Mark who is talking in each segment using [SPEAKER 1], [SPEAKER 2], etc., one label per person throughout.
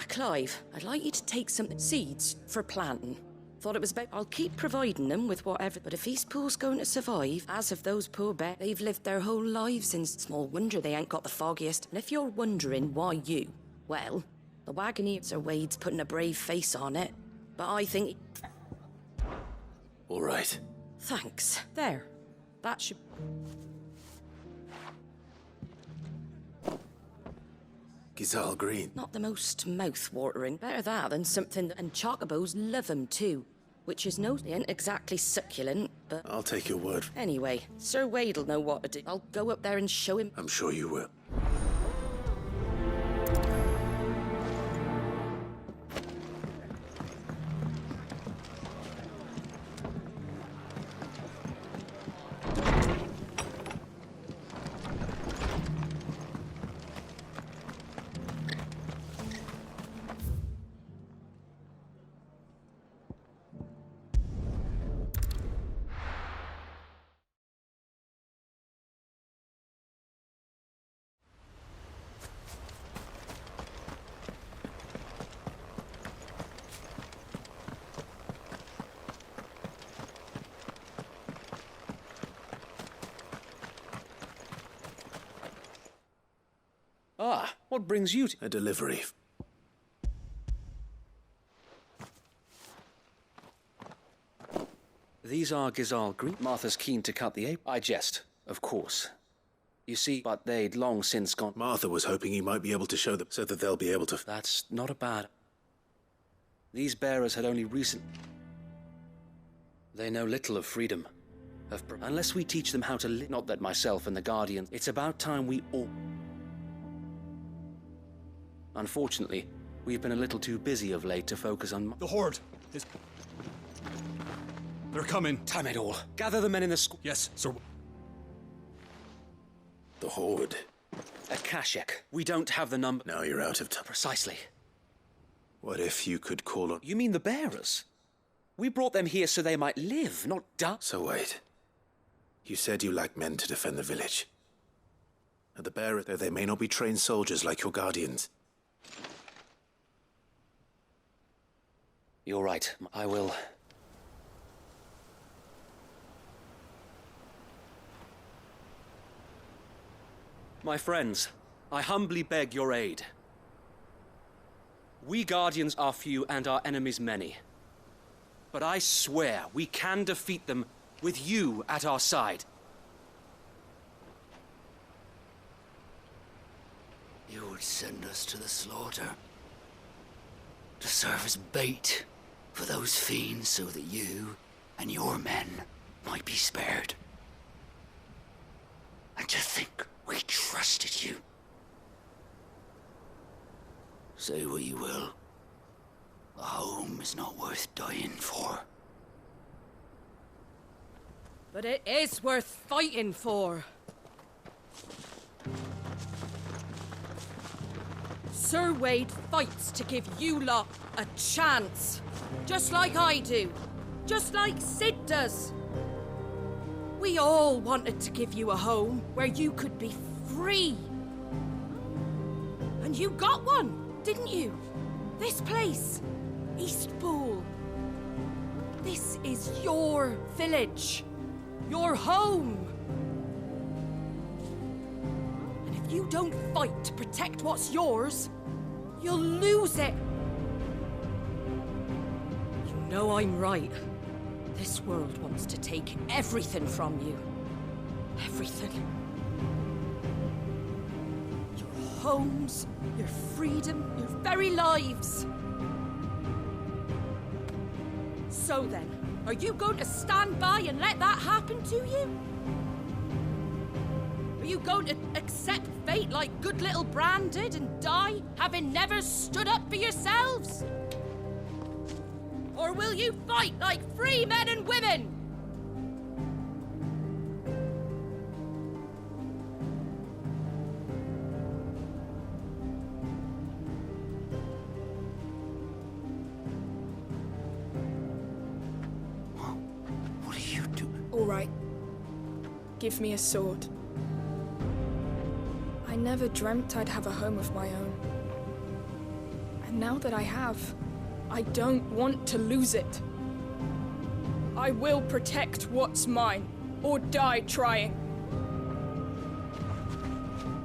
[SPEAKER 1] Clive, I'd like you to take some seeds for planting. Thought it was about... I'll keep providing them with whatever, but if these pool's going to survive, as of those poor bears, they've lived their whole lives in small wonder they ain't got the foggiest. And if you're wondering why you, well, the Wagoneer Sir Wade's putting a brave face on it, but I think...
[SPEAKER 2] All right.
[SPEAKER 1] Thanks. There. That should...
[SPEAKER 2] Gizal Green.
[SPEAKER 1] Not the most mouth-watering. Better that than something... And chocobos love 'em too. Which is no... They ain't exactly succulent, but...
[SPEAKER 2] I'll take your word.
[SPEAKER 1] Anyway, Sir Wade'll know what to do. I'll go up there and show him...
[SPEAKER 2] I'm sure you will.
[SPEAKER 3] Ah, what brings you to...
[SPEAKER 2] A delivery.
[SPEAKER 3] These are Gizal Green. Martha's keen to cut the ape. I jest, of course. You see, but they'd long since gone...
[SPEAKER 2] Martha was hoping you might be able to show them so that they'll be able to...
[SPEAKER 3] That's not a bad... These bearers had only recent... They know little of freedom. Unless we teach them how to live... Not that myself and the Guardians... It's about time we all... Unfortunately, we've been a little too busy of late to focus on...
[SPEAKER 4] The Horde is... They're coming.
[SPEAKER 3] Time it all. Gather the men in the school.
[SPEAKER 4] Yes, sir.
[SPEAKER 2] The Horde.
[SPEAKER 3] Akashek. We don't have the number...
[SPEAKER 2] Now you're out of time.
[SPEAKER 3] Precisely.
[SPEAKER 2] What if you could call on...
[SPEAKER 3] You mean the bearers? We brought them here so they might live, not die.
[SPEAKER 2] So wait. You said you lack men to defend the village. At the bearers, though they may not be trained soldiers like your Guardians.
[SPEAKER 3] You're right. I will... My friends, I humbly beg your aid. We Guardians are few and our enemies many. But I swear we can defeat them with you at our side.
[SPEAKER 5] You would send us to the slaughter. To serve as bait for those fiends so that you and your men might be spared. And to think we trusted you. Say what you will. A home is not worth dying for.
[SPEAKER 1] But it is worth fighting for. Sir Wade fights to give you lot a chance. Just like I do. Just like Sid does. We all wanted to give you a home where you could be free. And you got one, didn't you? This place, Eastpool. This is your village. Your home. And if you don't fight to protect what's yours, you'll lose it. You know I'm right. This world wants to take everything from you. Everything. Your homes, your freedom, your very lives. So then, are you going to stand by and let that happen to you? Are you going to accept fate like good little Bran did and die, having never stood up for yourselves? Or will you fight like free men and women?
[SPEAKER 5] What are you doing?
[SPEAKER 6] All right. Give me a sword. I never dreamt I'd have a home of my own. And now that I have, I don't want to lose it. I will protect what's mine, or die trying.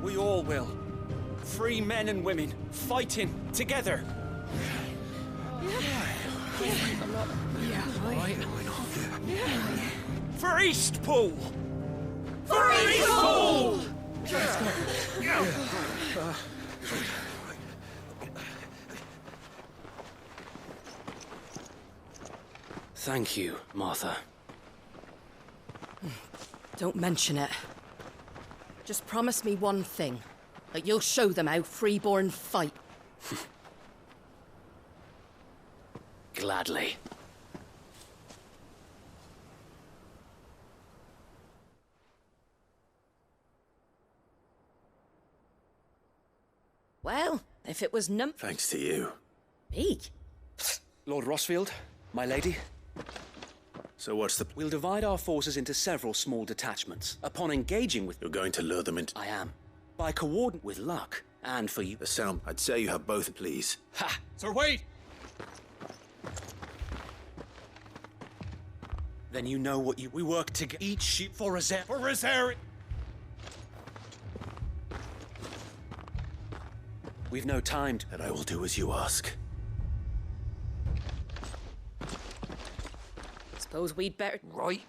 [SPEAKER 3] We all will. Free men and women, fighting together. For Eastpool! For Eastpool! Thank you, Martha.
[SPEAKER 1] Don't mention it. Just promise me one thing. That you'll show them how freeborn fight.
[SPEAKER 3] Gladly.
[SPEAKER 1] Well, if it was
[SPEAKER 2] Thanks to you.
[SPEAKER 1] me.
[SPEAKER 3] Lord Rossfield, my lady,
[SPEAKER 2] So what's the...
[SPEAKER 3] we'll divide our forces into several small detachments. Upon engaging with...
[SPEAKER 2] You're going to lure them into...
[SPEAKER 3] I am. By coordinate with luck, and for you...
[SPEAKER 2] The sound... I'd say you have both, please.
[SPEAKER 3] Ha!
[SPEAKER 4] Sir, wait!
[SPEAKER 3] Then you know what you... We work together. Each sheep for a zero.
[SPEAKER 4] For Rosary!
[SPEAKER 3] We've no time to...
[SPEAKER 2] And I will do as you ask.
[SPEAKER 1] Suppose we'd better...
[SPEAKER 4] Right.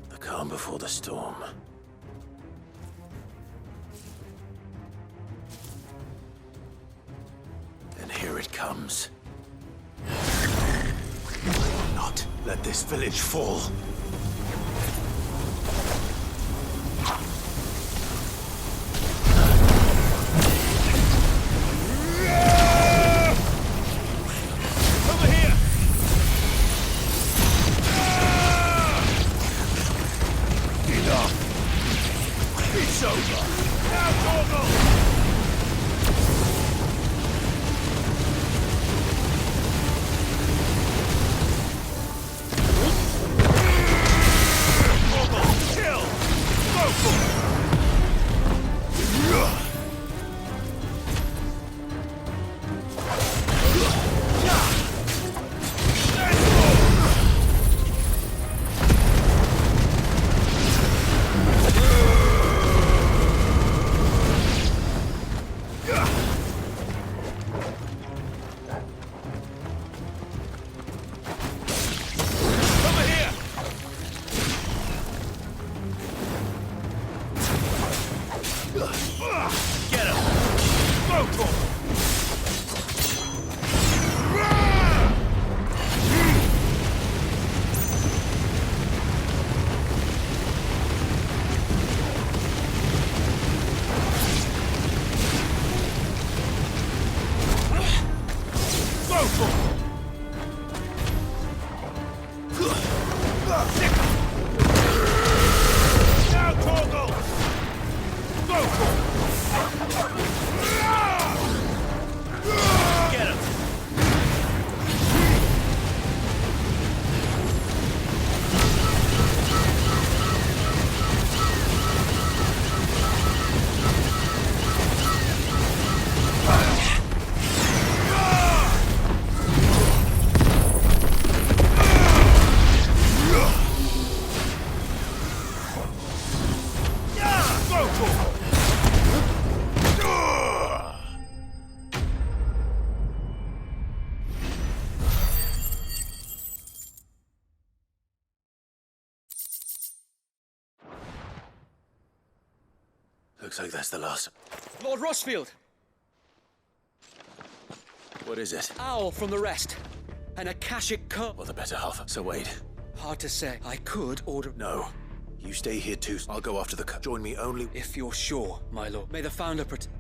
[SPEAKER 2] The calm before the storm. And here it comes. I will not let this village fall.
[SPEAKER 4] Over here!
[SPEAKER 2] Enough! It's over!
[SPEAKER 4] Now, Torgal! Kill! Go for it! Over here! Get him! Go, Torgal! Go, Torgal! Now, Torgal! Go for it! Get him! Go for it!
[SPEAKER 2] Looks like that's the last.
[SPEAKER 3] Lord Rossfield!
[SPEAKER 2] What is it?
[SPEAKER 3] Owl from the rest. An Akashic code.
[SPEAKER 2] Or the better half. So wait.
[SPEAKER 3] Hard to say. I could order...
[SPEAKER 2] No. You stay here too. I'll go after the... Join me only...
[SPEAKER 3] If you're sure, my lord. May the Founder protect...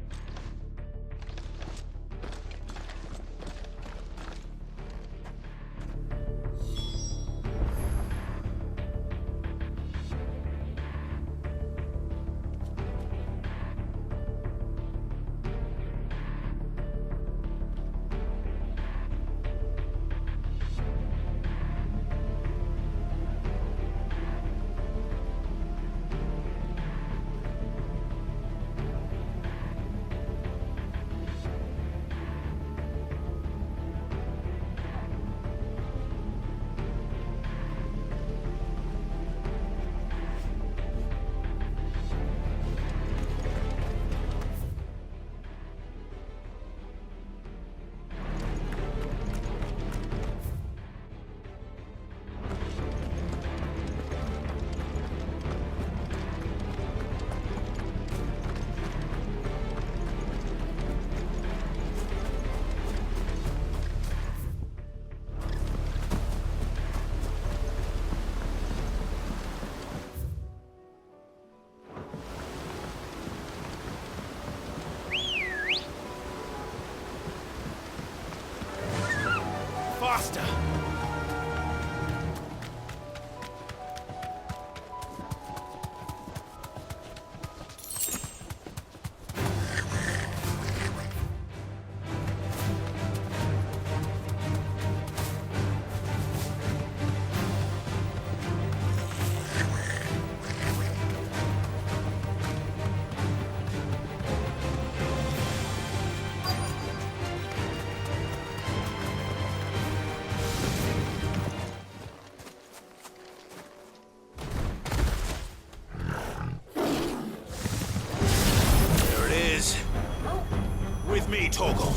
[SPEAKER 4] me, Torgal.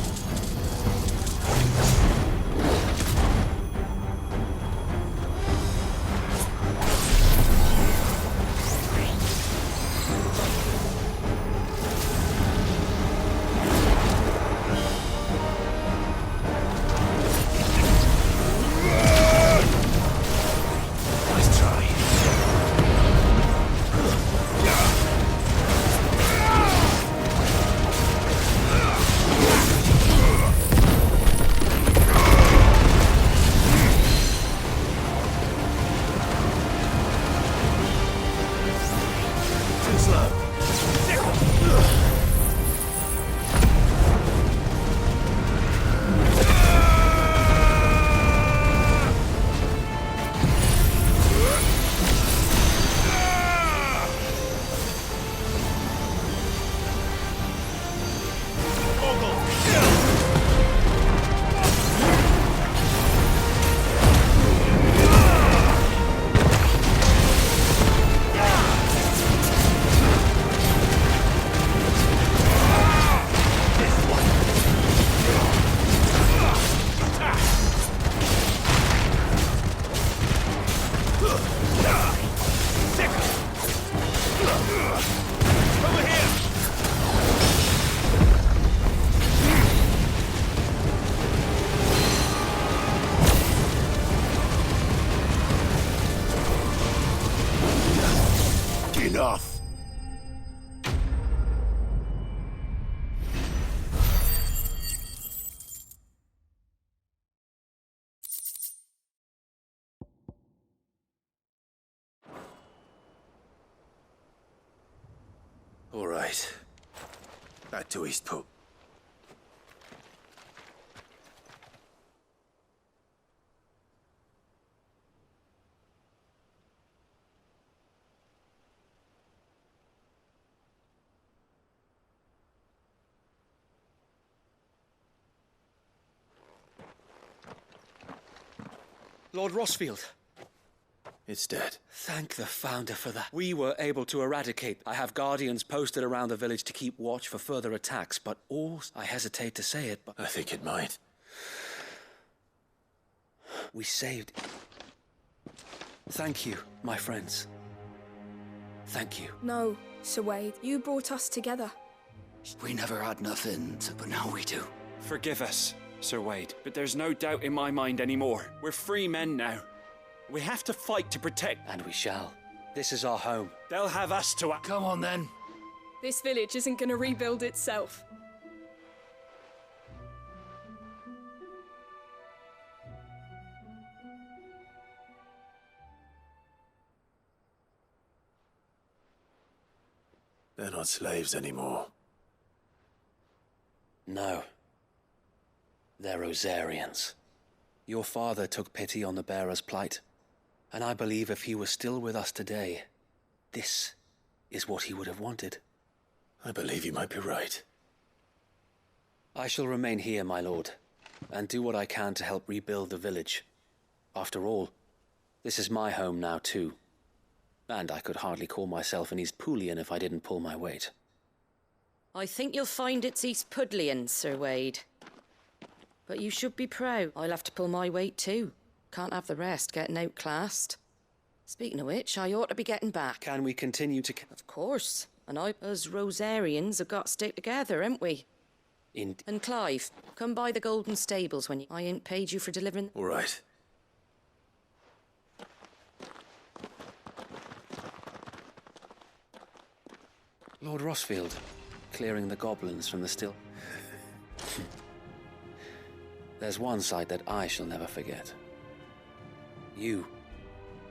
[SPEAKER 2] Nice try. Too slow.
[SPEAKER 4] Over here!
[SPEAKER 2] Enough. All right. Back to Eastpool.
[SPEAKER 3] Lord Rossfield.
[SPEAKER 2] It's dead.
[SPEAKER 3] Thank the Founder for that. We were able to eradicate. I have guardians posted around the village to keep watch for further attacks, but I hesitate to say it, but
[SPEAKER 2] I think it might.
[SPEAKER 3] we saved. Thank you, my friends. Thank you.
[SPEAKER 6] No, Sir Wade, you brought us together.
[SPEAKER 5] We never had nothing, but now we do.
[SPEAKER 7] Forgive us, Sir Wade, but there's no doubt in my mind anymore. We're free men now. We have to fight to protect.
[SPEAKER 3] And we shall. This is our home.
[SPEAKER 7] They'll have us to act.
[SPEAKER 5] Come on then.
[SPEAKER 6] This village isn't gonna rebuild itself.
[SPEAKER 2] They're not slaves anymore.
[SPEAKER 3] No. They're Rosarians. Your father took pity on the bearer's plight, and I believe if he was still with us today, this is what he would have wanted.
[SPEAKER 2] I believe you might be right.
[SPEAKER 3] I shall remain here, my lord, and do what I can to help rebuild the village. After all, this is my home now too, and I could hardly call myself an Eastpoolian if I didn't pull my weight.
[SPEAKER 1] I think you'll find it's East Pudlian, Sir Wade. But you should be proud. I'll have to pull my weight too. Can't have the rest getting outclassed. Speaking of which, I ought to be getting back.
[SPEAKER 3] Can we continue to...
[SPEAKER 1] Of course. And us Rosarians have got to stick together, haven't we? And Clive, come by the Golden Stables when I ain't paid you for delivering...
[SPEAKER 2] All right.
[SPEAKER 3] Lord Rossfield, clearing the goblins from the still... There's one sight that I shall never forget. You,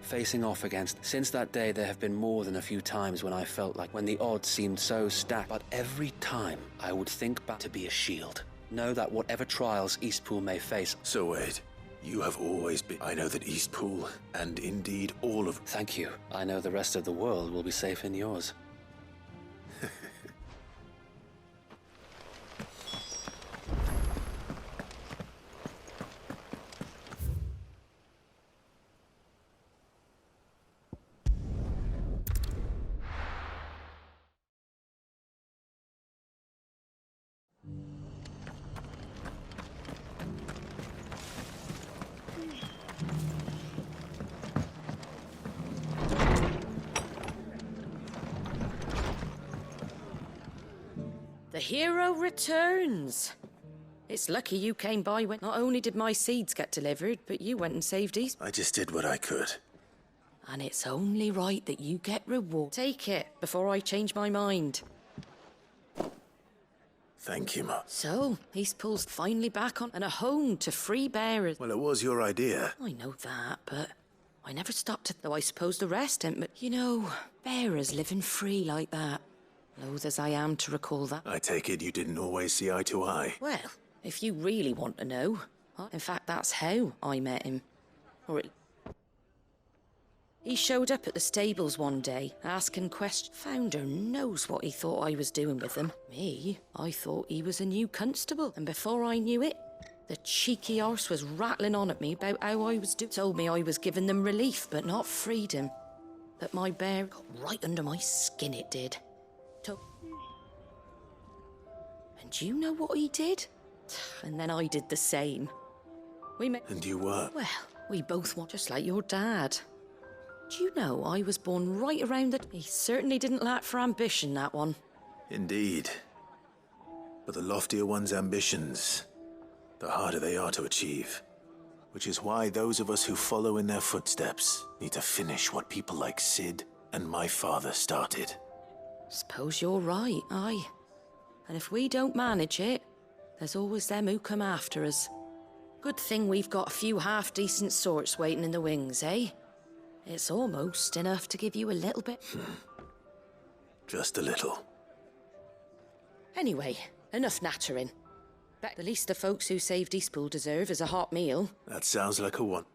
[SPEAKER 3] facing off against... Since that day, there have been more than a few times when I felt like when the odds seemed so stacked. But every time, I would think back to be a shield. Know that whatever trials Eastpool may face...
[SPEAKER 2] So Wade, you have always been... I know that Eastpool, and indeed all of...
[SPEAKER 3] Thank you. I know the rest of the world will be safe in yours.
[SPEAKER 1] The hero returns. It's lucky you came by when not only did my seeds get delivered, but you went and saved these.
[SPEAKER 2] I just did what I could.
[SPEAKER 1] And it's only right that you get reward. Take it before I change my mind.
[SPEAKER 2] Thank you, Ma.
[SPEAKER 1] So, Eastpool's finally back on and a home to free bearers.
[SPEAKER 2] Well, it was your idea.
[SPEAKER 1] I know that, but I never stopped to, though I suppose the rest ain't. But, you know, bearers living free like that. Loath as I am to recall that.
[SPEAKER 2] I take it you didn't always see eye to eye.
[SPEAKER 1] Well, if you really want to know. In fact, that's how I met him. He showed up at the stables one day, asking questions. Founder knows what he thought I was doing with them. Me, I thought he was a new constable. And before I knew it, the cheeky arse was rattling on at me about how I was doing. Told me I was giving them relief, but not freedom. That my bear got right under my skin, it did. And you know what he did? And then I did the same.
[SPEAKER 2] And you were?
[SPEAKER 1] Well, we both want just like your dad. Do you know I was born right around the... He certainly didn't lack for ambition, that one.
[SPEAKER 2] Indeed. But the loftier one's ambitions, the harder they are to achieve. Which is why those of us who follow in their footsteps need to finish what people like Sid and my father started.
[SPEAKER 1] Suppose you're right, aye. And if we don't manage it, there's always them who come after us. Good thing we've got a few half-decent sorts waiting in the wings, eh? It's almost enough to give you a little bit.
[SPEAKER 2] Just a little.
[SPEAKER 1] Anyway, enough nattering. The least the folks who saved Eastpool deserve is a hot meal.
[SPEAKER 2] That sounds like a one.